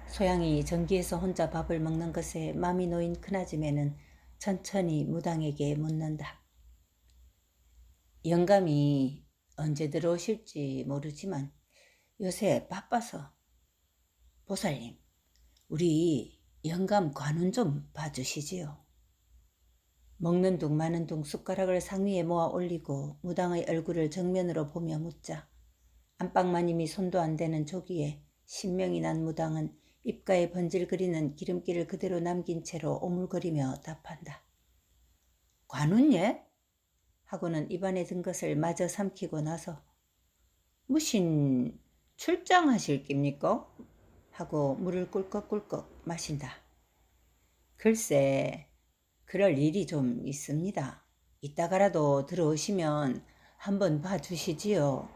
소양이 전기에서 혼자 밥을 먹는 것에 맘이 놓인 큰아줌매는 천천히 무당에게 묻는다. 영감이 언제 들어오실지 모르지만 요새 바빠서 보살님, 우리 영감 관운 좀 봐주시지요. 먹는 둥 마는 둥 숟가락을 상위에 모아 올리고 무당의 얼굴을 정면으로 보며 묻자 안방마님이 손도 안 대는 조기에 신명이 난 무당은 입가에 번질거리는 기름기를 그대로 남긴 채로 오물거리며 답한다. 관운 예? 하고는 입안에 든 것을 마저 삼키고 나서 무신 출장하실 깁니까? 하고 물을 꿀꺽꿀꺽 마신다. 글쎄 그럴 일이 좀 있습니다. 이따가라도 들어오시면 한번 봐주시지요.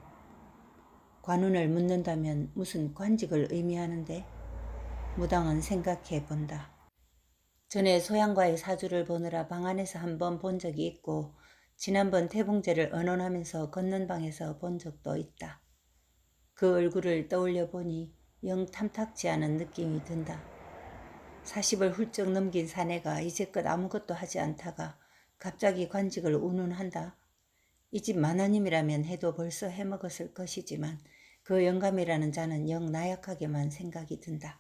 관운을 묻는다면 무슨 관직을 의미하는데? 무당은 생각해 본다. 전에 소양과의 사주를 보느라 방 안에서 한번 본 적이 있고 지난번 태붕제를 언론하면서 걷는 방에서 본 적도 있다. 그 얼굴을 떠올려 보니 영 탐탁지 않은 느낌이 든다. 40을 훌쩍 넘긴 사내가 이제껏 아무것도 하지 않다가 갑자기 관직을 운운한다. 이 집 만화님이라면 해도 벌써 해먹었을 것이지만 그 영감이라는 자는 영 나약하게만 생각이 든다.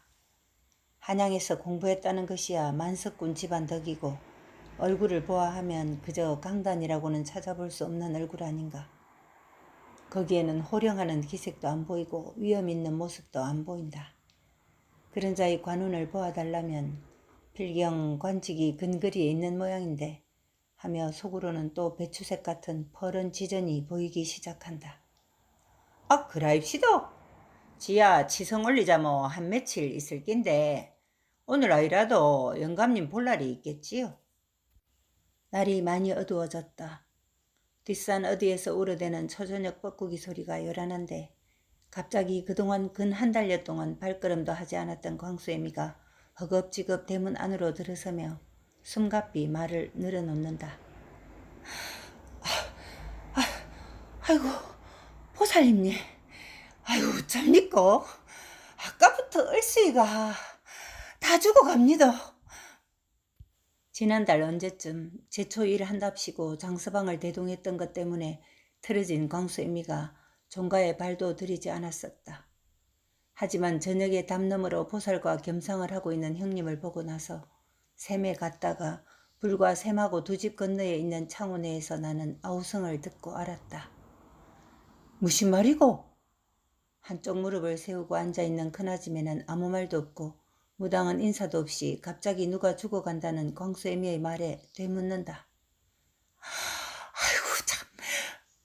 한양에서 공부했다는 것이야 만석군 집안 덕이고 얼굴을 보아하면 그저 강단이라고는 찾아볼 수 없는 얼굴 아닌가. 거기에는 호령하는 기색도 안 보이고 위험 있는 모습도 안 보인다. 그런 자의 관운을 보아달라면 필경 관직이 근거리에 있는 모양인데 하며 속으로는 또 배추색 같은 퍼런 지전이 보이기 시작한다. 아 그라입시다. 지야 치성 올리자 뭐 한 며칠 있을 낀데 오늘 아이라도 영감님 볼 날이 있겠지요. 날이 많이 어두워졌다. 뒷산 어디에서 우러대는 초저녁 뻐꾸기 소리가 요란한데 갑자기 그동안 근 한 달여 동안 발걸음도 하지 않았던 광수애미가 허겁지겁 대문 안으로 들어서며 숨가삐 말을 늘어놓는다. 아이고 보살님네, 아이고 잡니까? 아까부터 얼씨가 다 죽어갑니다. 지난달 언제쯤 제초 일을 한답시고 장서방을 대동했던 것 때문에 틀어진 광수애미가 종가에 발도 들이지 않았었다. 하지만 저녁에 담 너머로 보살과 겸상을 하고 있는 형님을 보고 나서 샘에 갔다가 불과 샘하고 두 집 건너에 있는 창호내에서 나는 아우성을 듣고 알았다. 무슨 말이고? 한쪽 무릎을 세우고 앉아있는 큰아줌매는 아무 말도 없고 무당은 인사도 없이 갑자기 누가 죽어간다는 광수애미의 말에 되묻는다. 아이고 참,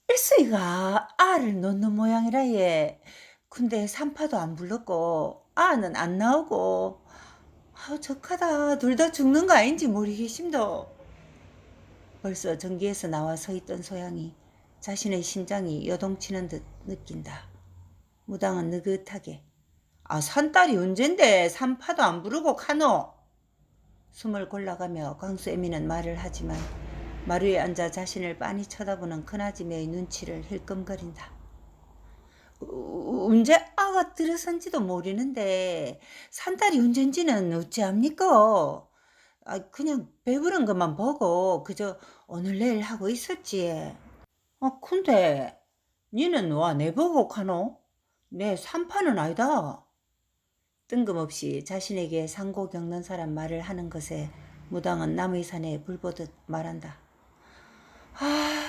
일수이가 알을 놓는 모양이라 예. 근데 산파도 안 불렀고 아는 안 나오고 아우 적하다. 둘 다 죽는 거 아닌지 모르겠심도. 벌써 전기에서 나와 서 있던 소양이 자신의 심장이 요동치는 듯 느낀다. 무당은 느긋하게 아 산딸이 언젠데 산파도 안 부르고 카노. 숨을 골라가며 광수애미는 말을 하지만 마루에 앉아 자신을 빤히 쳐다보는 큰아지매의 눈치를 힐끔거린다. 언제 아가 들어선지도 모르는데 산딸이 언젠지는 어찌합니까? 아, 그냥 배부른 것만 보고 그저 오늘 내일 하고 있었지. 아 근데 니는 와 내보고 가노? 내 산파는 아니다. 뜬금없이 자신에게 상고 겪는 사람 말을 하는 것에 무당은 남의 산에 불 보듯 말한다. 아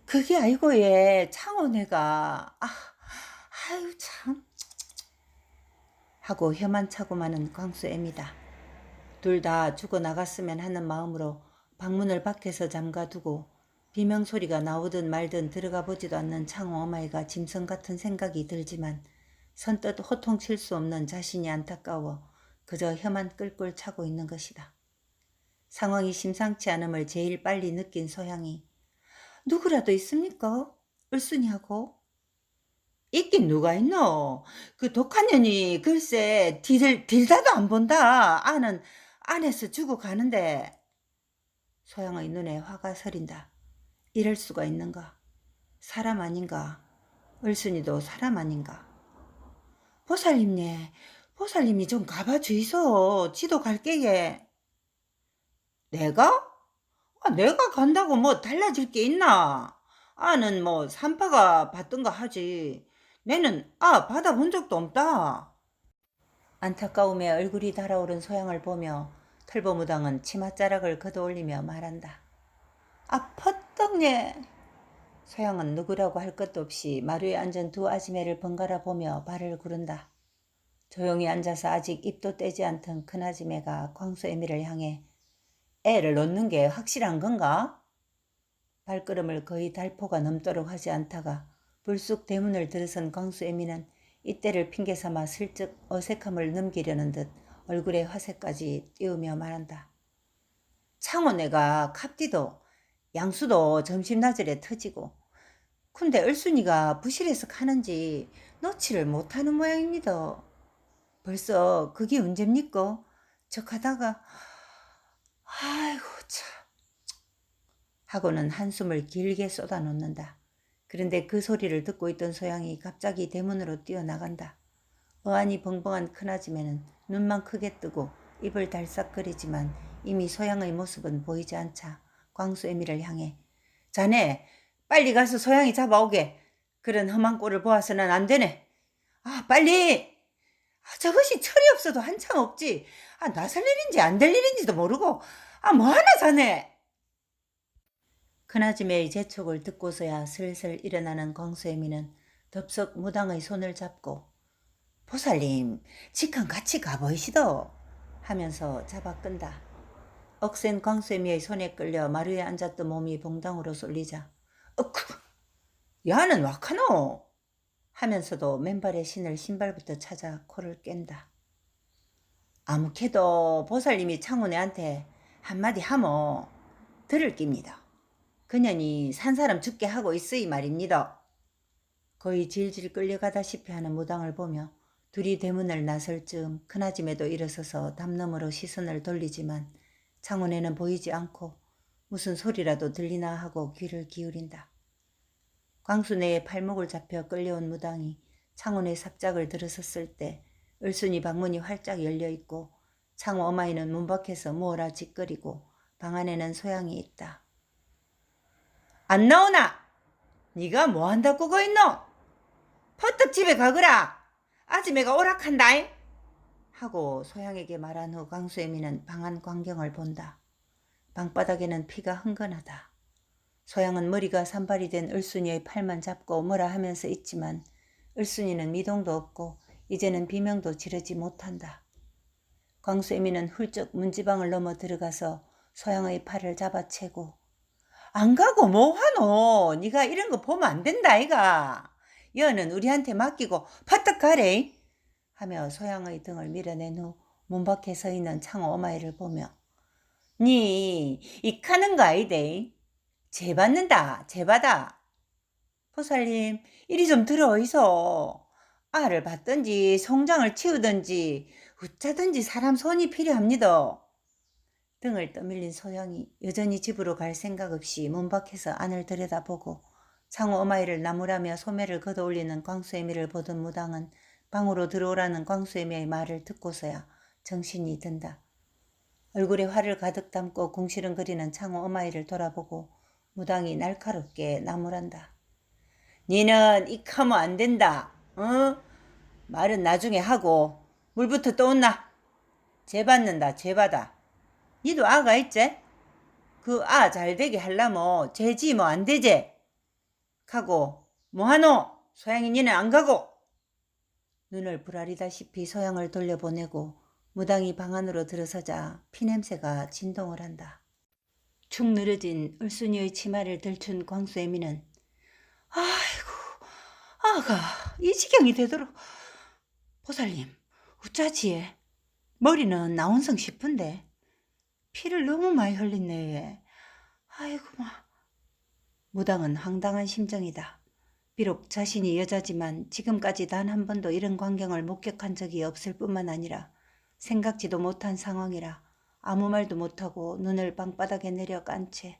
그게 아니고 예 창원애가 아유 참 하고 혀만 차고 마는 광수애미다. 둘 다 죽어나갔으면 하는 마음으로 방문을 밖에서 잠가두고 비명소리가 나오든 말든 들어가 보지도 않는 창호 어마이가 짐승 같은 생각이 들지만 선뜻 호통칠 수 없는 자신이 안타까워 그저 혀만 끌끌 차고 있는 것이다. 상황이 심상치 않음을 제일 빨리 느낀 소양이 누구라도 있습니까? 을순이하고. 있긴 누가 있노? 그 독한 년이 글쎄 딜다도 안 본다. 아는 안에서 죽어가는데. 소양의 눈에 화가 서린다. 이럴 수가 있는가? 사람 아닌가? 을순이도 사람 아닌가? 보살님네, 보살님이 좀 가봐 주이소. 지도 갈게예. 내가? 내가 간다고 뭐 달라질 게 있나? 아는 뭐 산파가 받든가 하지. 내는 받아본 적도 없다. 안타까움에 얼굴이 달아오른 소양을 보며 털보무당은 치맛자락을 걷어올리며 말한다. 퍼떡예. 소양은 누구라고 할 것도 없이 마루에 앉은 두 아지매를 번갈아 보며 발을 구른다. 조용히 앉아서 아직 입도 떼지 않던 큰 아지매가 광수애미를 향해 애를 놓는 게 확실한 건가? 발걸음을 거의 달포가 넘도록 하지 않다가 불쑥 대문을 들어선 광수애미는 이때를 핑계삼아 슬쩍 어색함을 넘기려는 듯 얼굴에 화색까지 띄우며 말한다. 창원애가 캅디도 양수도 점심나절에 터지고 근데 얼순이가 부실해서 가는지 놓지를 못하는 모양입니다. 벌써 그게 언제입니까? 저 가다가 아이고 참 하고는 한숨을 길게 쏟아놓는다. 그런데 그 소리를 듣고 있던 소양이 갑자기 대문으로 뛰어나간다. 어안이 벙벙한 큰아지매는 눈만 크게 뜨고 입을 달싹거리지만 이미 소양의 모습은 보이지 않자 광수애미를 향해 자네 빨리 가서 소양이 잡아오게. 그런 험한 꼴을 보아서는 안 되네. 빨리. 저것이 철이 없어도 한참 없지. 나설 일인지 안 될 일인지도 모르고 뭐하나 자네. 큰아지매의 재촉을 듣고서야 슬슬 일어나는 광수애미는 덥석 무당의 손을 잡고 보살님 직한 같이 가보이시도 하면서 잡아 끈다. 억센 광수애미의 손에 끌려 마루에 앉았던 몸이 봉당으로 쏠리자 야는 와카노 하면서도 맨발의 신을 신발부터 찾아 코를 깬다. 아무캐도 보살님이 창훈애한테 한마디 하모 들을 깁니다. 그년이 산 사람 죽게 하고 있으이 말입니다. 거의 질질 끌려가다시피 하는 무당을 보며 둘이 대문을 나설 즈음 큰아지매도 일어서서 담 너머로 시선을 돌리지만 창훈애는 보이지 않고 무슨 소리라도 들리나 하고 귀를 기울인다. 광수네의 팔목을 잡혀 끌려온 무당이 창훈의 삽작을 들어섰을 때 을순이 방문이 활짝 열려있고 창호 어마이는 문 밖에서 무어라 짓거리고 방 안에는 소양이 있다. 안 나오나? 네가 뭐한다고 거있노? 퍼뜩 집에 가거라. 아지매가 오락한다잉. 하고 소양에게 말한 후 광수애미는 방 안 광경을 본다. 방바닥에는 피가 흥건하다. 소양은 머리가 산발이 된 을순이의 팔만 잡고 뭐라 하면서 있지만 을순이는 미동도 없고 이제는 비명도 지르지 못한다. 광수애미는 훌쩍 문지방을 넘어 들어가서 소양의 팔을 잡아채고 안 가고 뭐하노? 네가 이런 거 보면 안 된다 아이가. 여는 우리한테 맡기고 파떡 가래 하며 소양의 등을 밀어낸 후 문 밖에 서 있는 창호 어마이를 보며 니 이카는 거 아이데. 재받는다 재받아. 보살님 이리 좀 들어오이소. 알을 받든지 송장을 치우든지 어쩌든지 사람 손이 필요합니다. 등을 떠밀린 소양이 여전히 집으로 갈 생각 없이 문 밖에서 안을 들여다보고 창호 어마이를 나무라며 소매를 걷어올리는 광수애미를 보던 무당은 방으로 들어오라는 광수애미의 말을 듣고서야 정신이 든다. 얼굴에 화를 가득 담고 궁시렁거리는 창호 어마이를 돌아보고 무당이 날카롭게 나무란다. 니는 이카면 안 된다. 말은 나중에 하고 물부터 떠온나. 재받는다 재받아. 니도 아가 있지? 그 잘되게 하려면 재지 뭐 안 되지? 가고 뭐하노? 소양이 니는 안 가고. 눈을 부라리다시피 소양을 돌려보내고 무당이 방 안으로 들어서자 피냄새가 진동을 한다. 축 늘어진 을순이의 치마를 들춘 광수애미는 아이고 아가 이 지경이 되도록 보살님 어쩌지에 머리는 나온성 싶은데 피를 너무 많이 흘렸네. 아이고 무당은 황당한 심정이다. 비록 자신이 여자지만 지금까지 단 한 번도 이런 광경을 목격한 적이 없을 뿐만 아니라 생각지도 못한 상황이라 아무 말도 못하고 눈을 방바닥에 내려 깐 채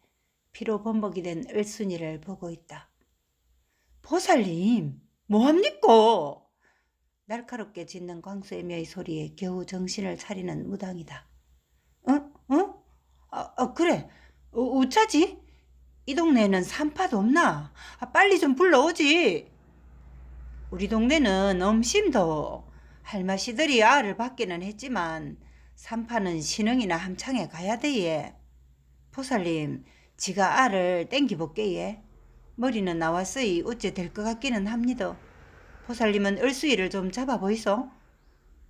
피로 범벅이 된 을순이를 보고 있다. 보살님 뭐합니까? 날카롭게 짖는 광수애미의 소리에 겨우 정신을 차리는 무당이다. 어? 그래. 어쩌지? 이 동네에는 산파도 없나? 빨리 좀 불러오지. 우리 동네는 엄심도 할마씨들이 알을 받기는 했지만 산파는 신흥이나 함창에 가야 돼예. 보살님, 지가 알을 땡기볼게 예. 머리는 나왔으이 어째 될 것 같기는 합니다. 보살님은 을수이를 좀 잡아보이소.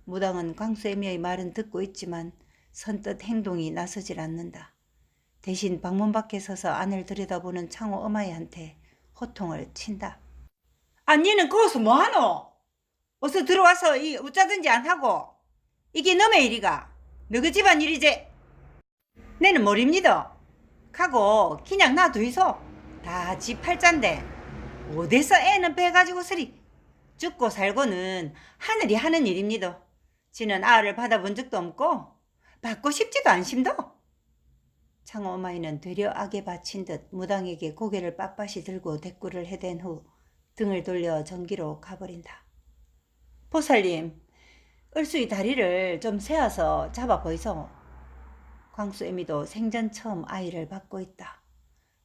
무당은 광수애미의 말은 듣고 있지만 선뜻 행동이 나서질 않는다. 대신 방문 밖에 서서 안을 들여다보는 창호 어마이한테 호통을 친다. 니는 거기서 뭐하노? 어서 들어와서 이 어쩌든지 안 하고. 이게 너의 일이가. 너그 집안 일이지. 내는 모릅니다. 가고 그냥 놔두이소. 다 지 팔자인데 어디서 애는 빼가지고 서리. 죽고 살고는 하늘이 하는 일입니다. 지는 알을 받아본 적도 없고 받고 싶지도 않심도. 창호 어마이는 되려 악에 바친 듯 무당에게 고개를 빳빳이 들고 대꾸를 해댄 후 등을 돌려 전기로 가버린다. 보살님, 을수이 다리를 좀 세워서 잡아보이소. 광수애미도 생전 처음 아이를 받고 있다.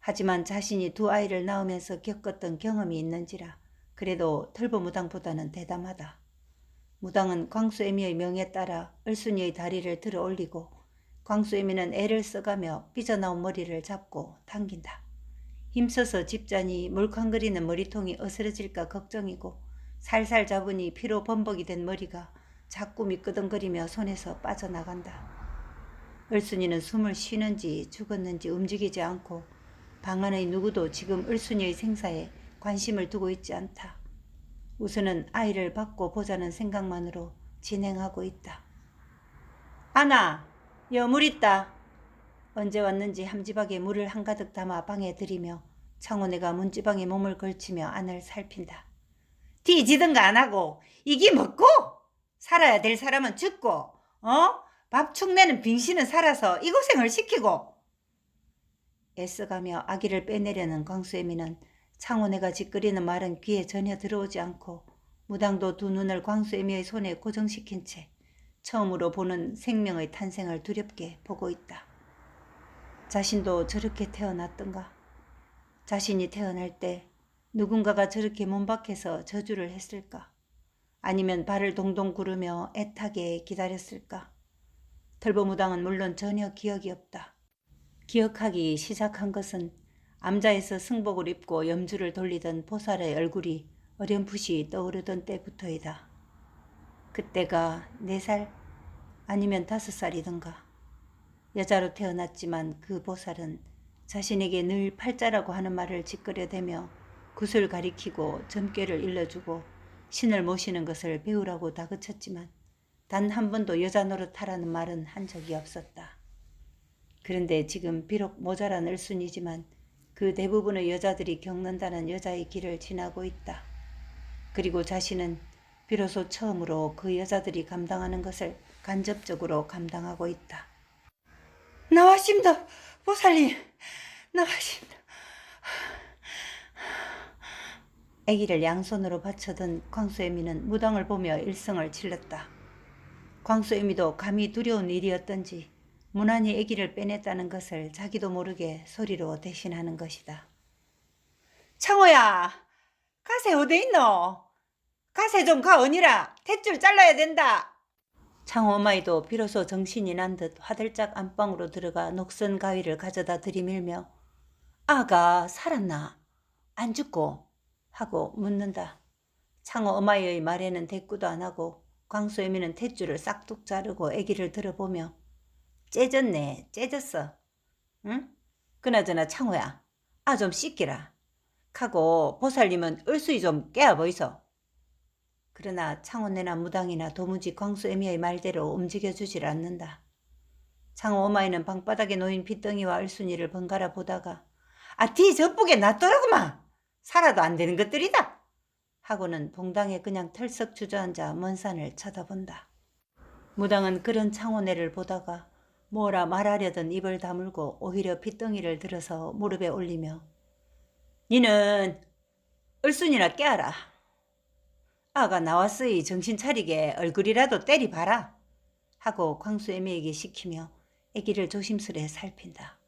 하지만 자신이 두 아이를 낳으면서 겪었던 경험이 있는지라 그래도 털보무당보다는 대담하다. 무당은 광수애미의 명에 따라 을순이의 다리를 들어 올리고 광수애미는 애를 써가며 삐져나온 머리를 잡고 당긴다. 힘써서 집자니 물컹거리는 머리통이 어스러질까 걱정이고 살살 잡으니 피로 범벅이 된 머리가 자꾸 미끄덩거리며 손에서 빠져나간다. 을순이는 숨을 쉬는지 죽었는지 움직이지 않고 방 안의 누구도 지금 을순이의 생사에 관심을 두고 있지 않다. 우선은 아이를 받고 보자는 생각만으로 진행하고 있다. 아나, 여 물 있다. 언제 왔는지 함지박에 물을 한가득 담아 방에 들이며 창호네가 문지방에 몸을 걸치며 안을 살핀다. 뒤지든가 안 하고 이게 먹고 살아야 될 사람은 죽고 밥 축내는 빙신은 살아서 이 고생을 시키고. 애써가며 아기를 빼내려는 광수애미는 창호네가 짓거리는 말은 귀에 전혀 들어오지 않고 무당도 두 눈을 광수애미의 손에 고정시킨 채 처음으로 보는 생명의 탄생을 두렵게 보고 있다. 자신도 저렇게 태어났던가? 자신이 태어날 때 누군가가 저렇게 몸 밖에서 저주를 했을까? 아니면 발을 동동 구르며 애타게 기다렸을까? 털보무당은 물론 전혀 기억이 없다. 기억하기 시작한 것은 암자에서 승복을 입고 염주를 돌리던 보살의 얼굴이 어렴풋이 떠오르던 때부터이다. 그때가 4살 아니면 5살이던가. 여자로 태어났지만 그 보살은 자신에게 늘 팔자라고 하는 말을 짓거려대며 굿을 가리키고 점괘를 일러주고 신을 모시는 것을 배우라고 다그쳤지만 단 한 번도 여자 노릇하라는 말은 한 적이 없었다. 그런데 지금 비록 모자란 을순이지만 그 대부분의 여자들이 겪는다는 여자의 길을 지나고 있다. 그리고 자신은 비로소 처음으로 그 여자들이 감당하는 것을 간접적으로 감당하고 있다. 나와심다, 보살님, 나와심다. 아기를 양손으로 받쳐든 광수애미는 무당을 보며 일성을 질렀다. 광수애미도 감히 두려운 일이었던지 무난히 아기를 빼냈다는 것을 자기도 모르게 소리로 대신하는 것이다. 창호야, 가세 어디 있노? 가세 좀 가오니라. 탯줄 잘라야 된다. 창호 어마이도 비로소 정신이 난 듯 화들짝 안방으로 들어가 녹슨 가위를 가져다 들이밀며 아가 살았나? 안 죽고? 하고 묻는다. 창호 어마이의 말에는 대꾸도 안 하고 광수애미는 탯줄을 싹둑 자르고 아기를 들어보며 째졌네, 째졌어. 응? 그나저나 창호야, 좀 씻기라. 하고 보살님은 을수이 좀 깨어보이소. 그러나 창호네나 무당이나 도무지 광수애미의 말대로 움직여주질 않는다. 창호 어마이는 방바닥에 놓인 빗덩이와 을순이를 번갈아 보다가 뒤 저쁘게 놔둬라구만. 살아도 안 되는 것들이다. 하고는 봉당에 그냥 털썩 주저앉아 먼 산을 쳐다본다. 무당은 그런 창호네를 보다가 뭐라 말하려던 입을 다물고 오히려 빗덩이를 들어서 무릎에 올리며 니는 을순이나 깨어라. 아가 나왔으이 정신 차리게 얼굴이라도 때리봐라 하고 광수애미에게 시키며 애기를 조심스레 살핀다.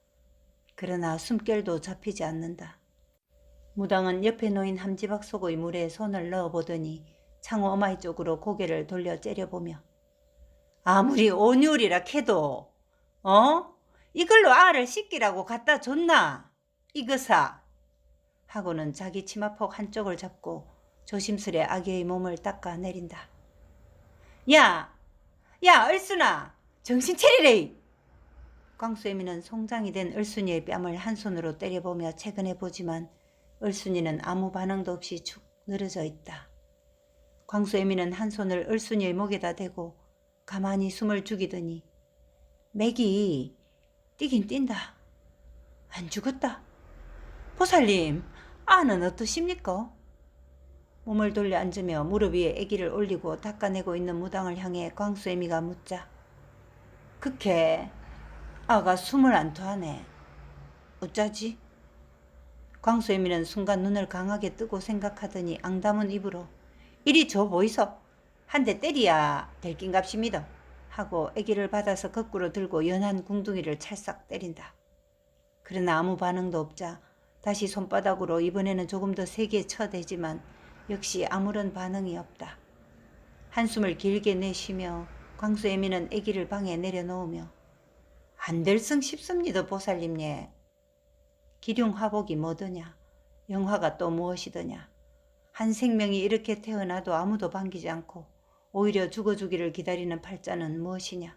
그러나 숨결도 잡히지 않는다. 무당은 옆에 놓인 함지박 속의 물에 손을 넣어보더니 창호 어마이 쪽으로 고개를 돌려 째려보며 아무리 온유리라 캐도 이걸로 알을 씻기라고 갖다 줬나? 이거사 하고는 자기 치마폭 한쪽을 잡고 조심스레 아기의 몸을 닦아내린다. 야 얼순아 정신 차리래. 광수애미는 송장이 된 얼순이의 뺨을 한 손으로 때려보며 채근해보지만 얼순이는 아무 반응도 없이 축 늘어져 있다. 광수애미는 한 손을 얼순이의 목에다 대고 가만히 숨을 죽이더니 맥이 뛰긴 뛴다. 안 죽었다. 보살님, 아는 어떠십니까? 몸을 돌려 앉으며 무릎 위에 아기를 올리고 닦아내고 있는 무당을 향해 광수애미가 묻자 그렇게 아가 숨을 안 토하네. 어쩌지? 광수애미는 순간 눈을 강하게 뜨고 생각하더니 앙담은 입으로 이리 줘 보이소. 한 대 때려야 될 낀갑십니다. 하고 아기를 받아서 거꾸로 들고 연한 궁둥이를 찰싹 때린다. 그러나 아무 반응도 없자 다시 손바닥으로 이번에는 조금 더 세게 쳐대지만 역시 아무런 반응이 없다. 한숨을 길게 내쉬며 광수애미는 아기를 방에 내려놓으며 안 될성 싶습니다 보살님예. 기륭화복이 뭐더냐. 영화가 또 무엇이더냐. 한 생명이 이렇게 태어나도 아무도 반기지 않고 오히려 죽어주기를 기다리는 팔자는 무엇이냐.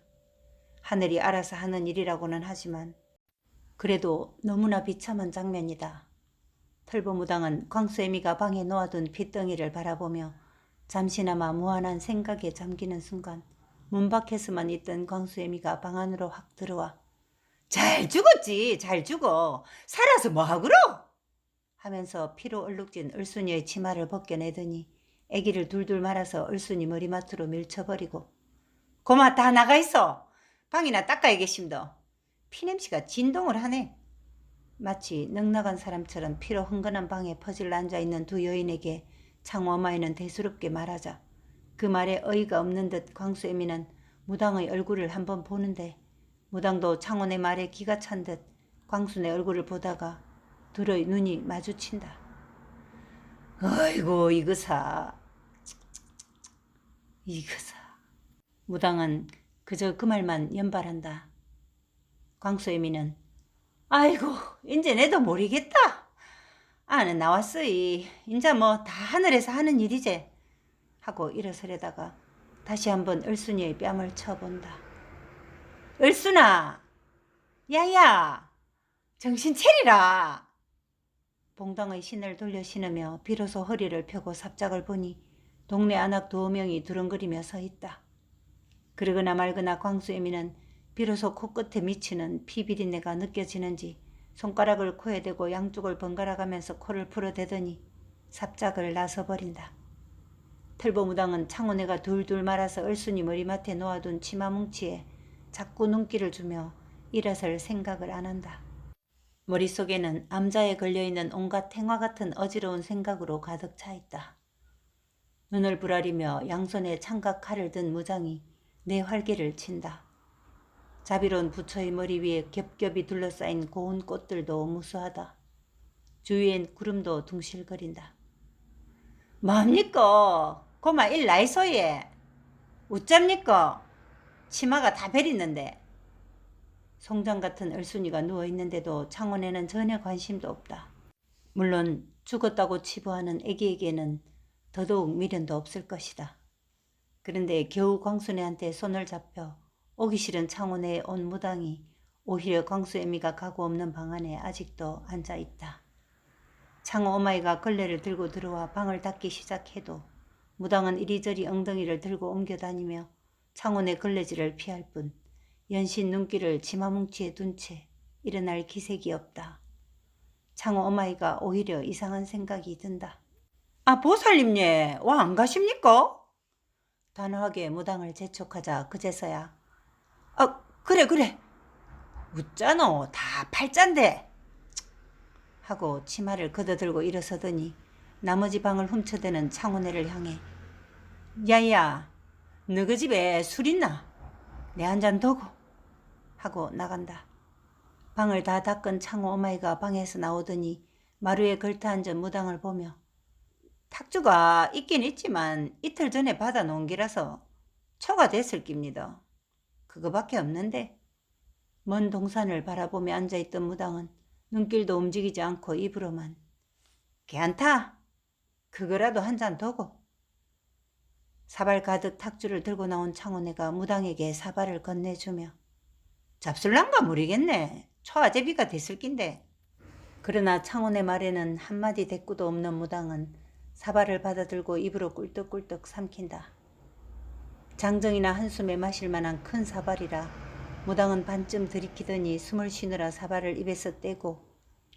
하늘이 알아서 하는 일이라고는 하지만 그래도 너무나 비참한 장면이다. 털보무당은 광수애미가 방에 놓아둔 핏덩이를 바라보며 잠시나마 무한한 생각에 잠기는 순간 문 밖에서만 있던 광수애미가 방 안으로 확 들어와 잘 죽었지 잘 죽어. 살아서 뭐하구로? 하면서 피로 얼룩진 얼순이의 치마를 벗겨내더니 애기를 둘둘 말아서 얼순이 머리맡으로 밀쳐버리고 고마 다 나가있어. 방이나 닦아야겠심더. 피냄새가 진동을 하네. 마치 넉나간 사람처럼 피로 흥건한 방에 퍼질러 앉아있는 두 여인에게 창어마이는 대수롭게 말하자 그 말에 어이가 없는 듯 광수애미는 무당의 얼굴을 한번 보는데 무당도 창원의 말에 기가 찬 듯 광순의 얼굴을 보다가 둘의 눈이 마주친다. 어이구 이거사. 이거사. 무당은 그저 그 말만 연발한다. 광수애미는 아이고 인제 내도 모르겠다. 아는 나왔으이. 인자 뭐 다 하늘에서 하는 일이제. 하고 일어서려다가 다시 한번 얼순이의 뺨을 쳐본다. 얼순아. 야야. 정신 차리라. 봉당의 신을 돌려 신으며 비로소 허리를 펴고 삽작을 보니 동네 안악 2명이 두렁거리며 서 있다. 그러거나 말거나 광수애미는 비로소 코끝에 미치는 피비린내가 느껴지는지 손가락을 코에 대고 양쪽을 번갈아 가면서 코를 풀어대더니 삽작을 나서버린다. 털보무당은 창원애가 둘둘 말아서 얼순이 머리맡에 놓아둔 치마뭉치에 자꾸 눈길을 주며 일어설 생각을 안 한다. 머릿속에는 암자에 걸려있는 온갖 행화 같은 어지러운 생각으로 가득 차 있다. 눈을 부라리며 양손에 창각 칼을 든 무장이 내 활개를 친다. 자비로운 부처의 머리 위에 겹겹이 둘러싸인 고운 꽃들도 무수하다. 주위엔 구름도 둥실거린다. 뭡니까? 고마 일 나이소예. 웃잡니까? 치마가 다 베리는데. 송장 같은 얼순이가 누워있는데도 창원에는 전혀 관심도 없다. 물론 죽었다고 치부하는 애기에게는 더더욱 미련도 없을 것이다. 그런데 겨우 광순애한테 손을 잡혀 오기 싫은 창원에 온 무당이 오히려 광수애미가 가고 없는 방 안에 아직도 앉아있다. 창호 어마이가 걸레를 들고 들어와 방을 닦기 시작해도 무당은 이리저리 엉덩이를 들고 옮겨다니며 창원의 걸레질을 피할 뿐 연신 눈길을 치마뭉치에 둔 채 일어날 기색이 없다. 창호 어마이가 오히려 이상한 생각이 든다. 아 보살님예 와 안 가십니까? 단호하게 무당을 재촉하자 그제서야 그래 웃자노 다 팔짠데 하고 치마를 걷어들고 일어서더니 나머지 방을 훔쳐대는 창원애를 향해 야야, 너 그 집에 술 있나? 내 한 잔 더고 하고 나간다. 방을 다 닦은 창호 어마이가 방에서 나오더니 마루에 걸터앉은 무당을 보며 탁주가 있긴 있지만 이틀 전에 받아놓은 기라서 초가 됐을 깁니다. 그거밖에 없는데. 먼 동산을 바라보며 앉아있던 무당은 눈길도 움직이지 않고 입으로만 괜찮다. 그거라도 한 잔 더고. 사발 가득 탁주를 들고 나온 창호네가 무당에게 사발을 건네주며 잡술란가 모르겠네. 초아제비가 됐을 낀데. 그러나 창호네 말에는 한마디 대꾸도 없는 무당은 사발을 받아들고 입으로 꿀떡꿀떡 삼킨다. 장정이나 한숨에 마실 만한 큰 사발이라 무당은 반쯤 들이키더니 숨을 쉬느라 사발을 입에서 떼고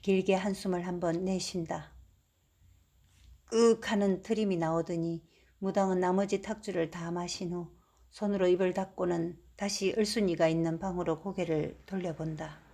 길게 한숨을 한번 내쉰다. 윽 하는 트림이 나오더니 무당은 나머지 탁주를 다 마신 후 손으로 입을 닫고는 다시 을순이가 있는 방으로 고개를 돌려본다.